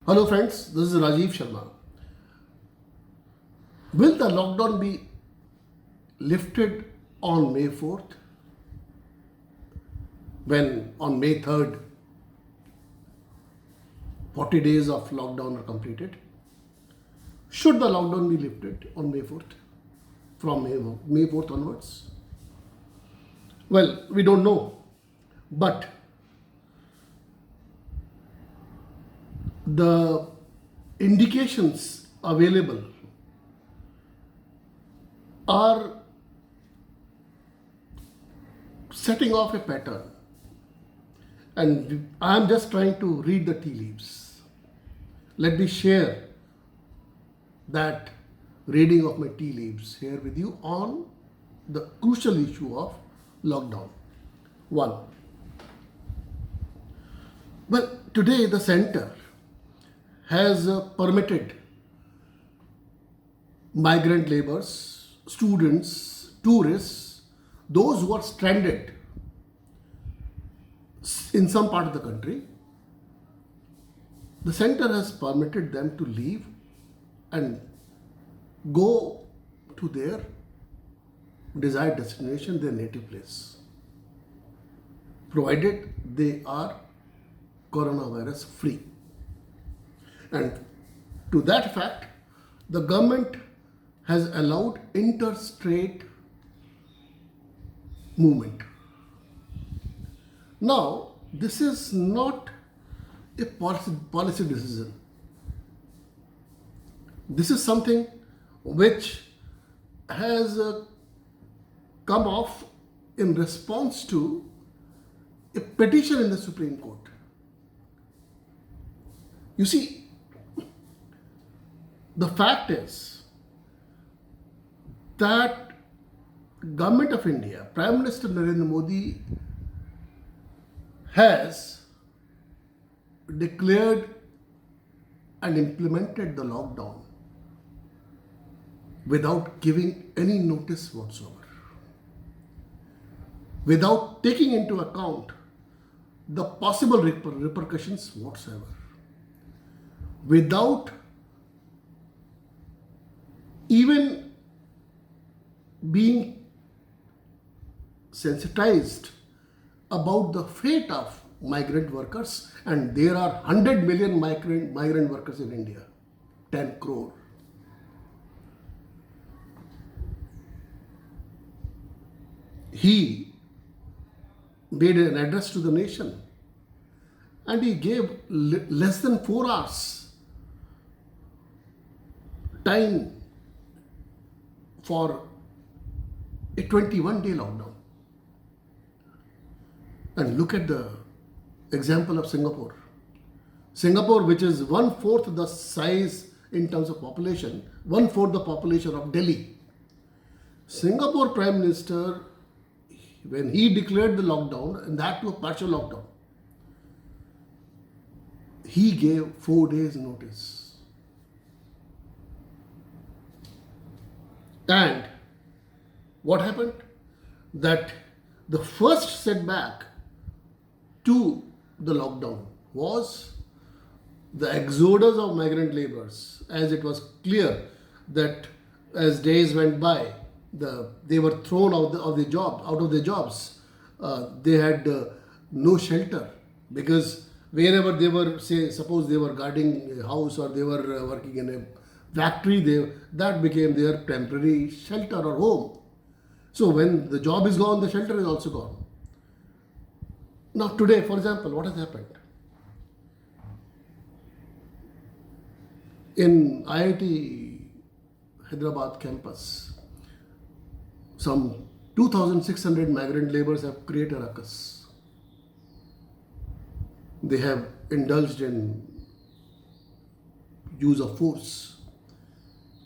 Hello friends, this is Rajiv Sharma. Will the lockdown be lifted on May 4th? When on May 3rd, 40 days of lockdown are completed? Should the lockdown be lifted on May 4th? From May 4th onwards? Well, we don't know. But the indications available are setting off a pattern, and I am just trying to read the tea leaves. Let me share that reading of my tea leaves here with you on the crucial issue of lockdown. 1. Well, today the center has permitted migrant laborers, students, tourists, those who are stranded in some part of the country. The center has permitted them to leave and go to their desired destination, their native place, provided they are coronavirus free. And to that fact, the government has allowed interstate movement. Now, this is not a policy decision. This is something which has come off in response to a petition in the Supreme Court. You see, the fact is that Government of India, Prime Minister Narendra Modi has declared and implemented the lockdown without giving any notice whatsoever, without taking into account the possible repercussions whatsoever, without even being sensitized about the fate of migrant workers, and there are 100 million migrant workers in India, 10 crore. He made an address to the nation and he gave less than 4 hours time for a 21-day lockdown. And look at the example of Singapore. Singapore, which is 1/4 the size in terms of population, 1/4 the population of Delhi. Singapore Prime Minister, when he declared the lockdown, and that to a partial lockdown, he gave 4 days notice. And what happened? That the first setback to the lockdown was the exodus of migrant laborers, as it was clear that as days went by, they were thrown out of their jobs. They had no shelter, because wherever they were, say, suppose they were guarding a house or they were working in a factory, that became their temporary shelter or home. So when the job is gone, the shelter is also gone. Now today, for example, what has happened? In IIT Hyderabad campus, some 2,600 migrant laborers have created a ruckus. They have indulged in use of force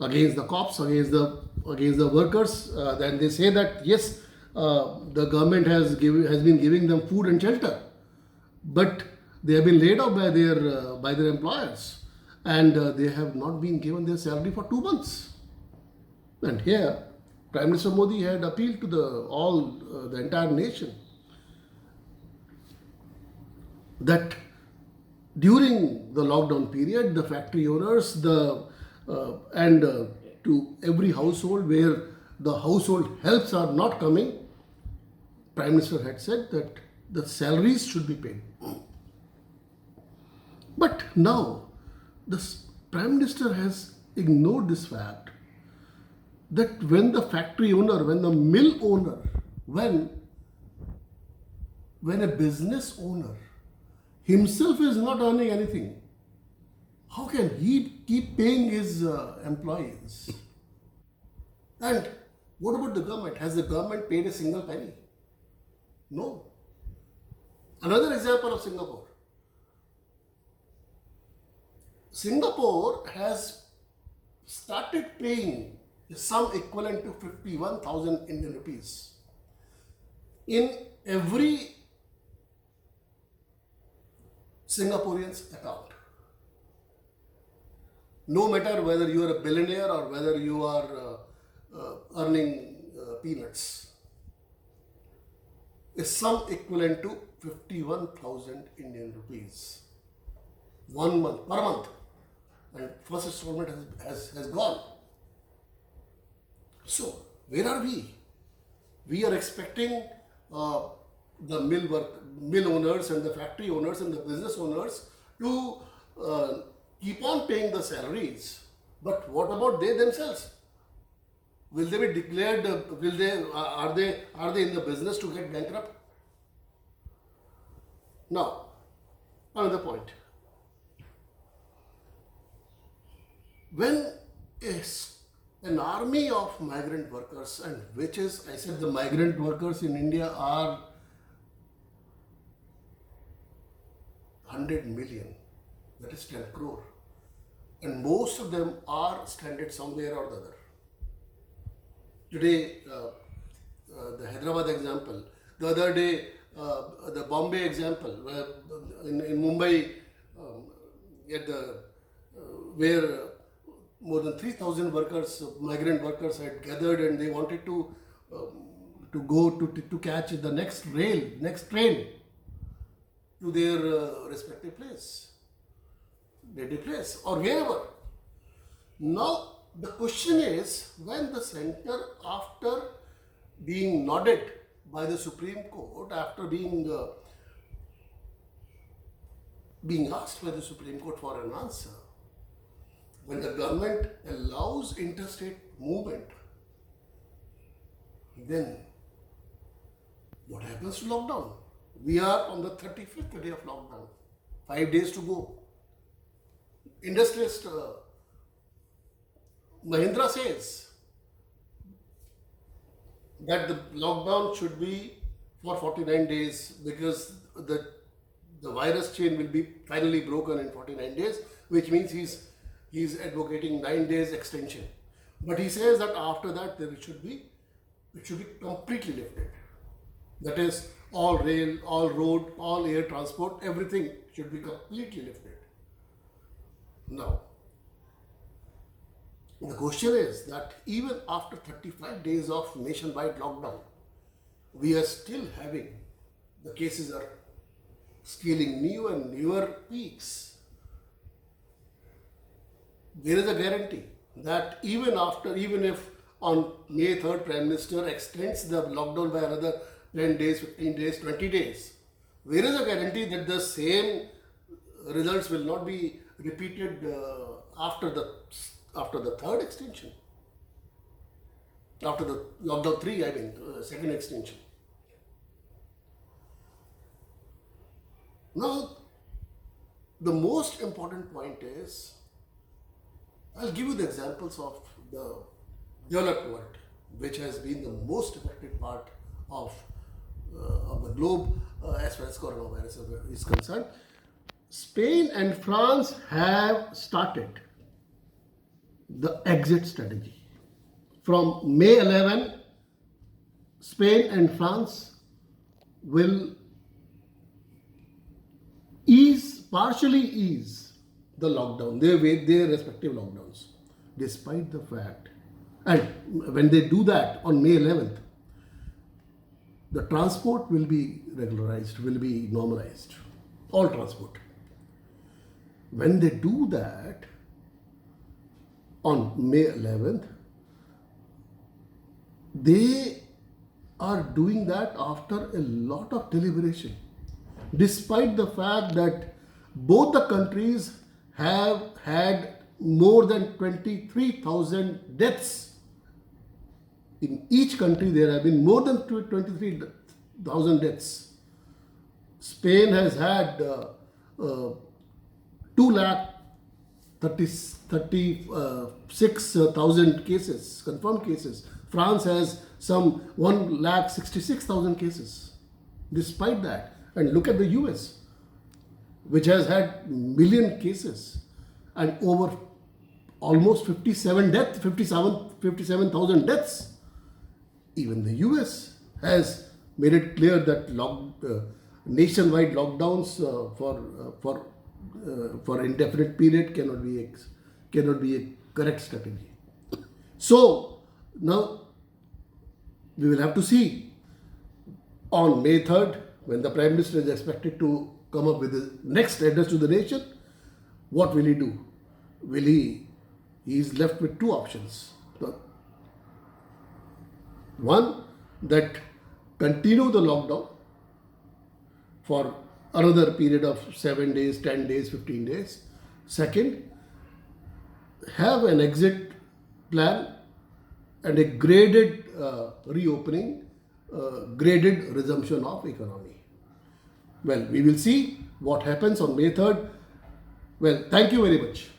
against the cops, against the workers. Then they say that yes, the government has been giving them food and shelter, but they have been laid off by their employers, and they have not been given their salary for 2 months. And here, Prime Minister Modi had appealed to the entire nation that during the lockdown period, the factory owners, and to every household where the household helps are not coming, Prime Minister had said that the salaries should be paid. But now, the Prime Minister has ignored this fact that when the factory owner, when the mill owner, when a business owner himself is not earning anything, how can he keep paying his employees? And what about the government? Has the government paid a single penny? No. Another example of Singapore. Singapore has started paying a sum equivalent to 51,000 Indian rupees in every Singaporean's account. No matter whether you are a billionaire or whether you are earning peanuts. A sum equivalent to 51,000 Indian rupees. 1 month, per month. And first installment has gone. So, where are we? We are expecting the mill owners and the factory owners and the business owners to keep on paying the salaries. But what about they themselves? Will they be declared? Are they in the business to get bankrupt? Now, another point. When an army of migrant workers, and which is, I said, the migrant workers in India are 100 million, that is 10 crore, and most of them are stranded somewhere or the other. Today, the Hyderabad example, the other day, the Bombay example, where in Mumbai, where more than 3,000 workers, migrant workers, had gathered and they wanted to go to catch the next train to their respective place, native place, or wherever. Now, the question is, when the center, after being nodded by the Supreme Court, after being asked by the Supreme Court for an answer, when the government allows interstate movement, then what happens to lockdown? We are on the 35th day of lockdown, 5 days to go. Industrialist Mahindra says that the lockdown should be for 49 days because the virus chain will be finally broken in 49 days, which means he's advocating 9 days extension. But he says that after that it should be completely lifted. That is, all rail, all road, all air transport, everything should be completely lifted. Now, the question is that even after 35 days of nationwide lockdown, we are still having, the cases are scaling new and newer peaks. There is a guarantee that even if on May 3rd Prime Minister extends the lockdown by another 10 days, 15 days, 20 days, there is a guarantee that the same results will not be repeated after the third extension, after the lockdown 3, second extension. Now, the most important point is, I'll give you the examples of the developed world, which has been the most affected part of the globe as far as coronavirus is concerned. Spain and France have started the exit strategy. From May 11, Spain and France will partially ease the lockdown, their respective lockdowns, despite the fact, and when they do that on May 11th, the transport will be regularized, will be normalized, all transport. When they do that on May 11th, they are doing that after a lot of deliberation, despite the fact that both the countries have had more than 23,000 deaths. In each country, there have been more than 23,000 deaths. Spain has had 2,36,000 cases, confirmed cases. France has some 1,66,000 cases. Despite that, and look at the US, which has had million cases and over almost 57,000 deaths. Even the US has made it clear that nationwide lockdowns for indefinite period cannot be a correct strategy. So now we will have to see on May 3rd, when the Prime Minister is expected to come up with his next address to the nation. What will he do? He is left with two options. One, that continue the lockdown for another period of 7 days, 10 days, 15 days. Second, have an exit plan and a graded reopening, graded resumption of economy. Well, we will see what happens on May 3rd. Well, thank you very much.